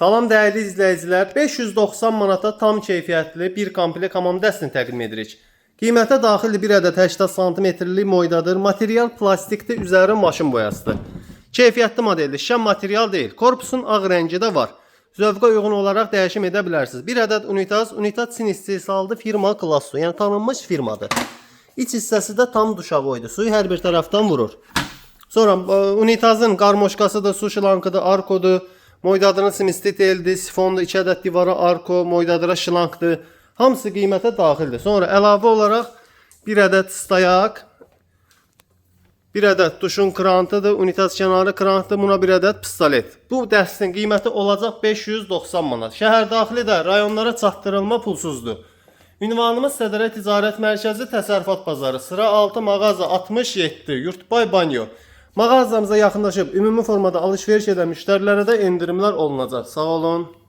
Salam dəyərli izləyicilər, 590 manata tam keyfiyyətli bir komplekt hamam dəstini təqdim edirik. Qiymətə daxil bir ədəd 80 cm-lik moydadır. Material plastikdir, üzəri maşın boyasıdır. Keyfiyyətli modeldir, şən material deyil. Korpusun ağ rəngi də var. Zövqə uyğun olaraq dəyişim edə bilərsiniz. Bir ədəd unitaz Çin istehsalı firma Klasso, yəni tanınmış firmadır. İç hissəsi də tam duşavoydur. Suyu hər bir tərəfdən vurur. Sonra unitazın qarmoşkası da su şlankıdır, arkodur. Moydadırın simistlit eldir, sifondur, 2 ədəd divara arko, moydadıra şlankdır. Hamısı qiymətə daxildir. Sonra əlavə olaraq bir ədəd stayak, bir ədəd duşun krantıdır, unitaz kənarı krantıdır, buna bir ədəd pistolet. Bu dəstin qiyməti olacaq 590 manat. Şəhər daxili də rayonlara çatdırılma pulsuzdur. Ünvanımız Sədərə Ticarət Mərkəzi Təsərrüfat Bazarı, sıra 6 mağaza 67, Yurtbay Banyo. Mağazamıza yaxınlaşıb ümumi formada alış-veriş edən müştərilərə də endirimlər olunacaq. Sağ olun.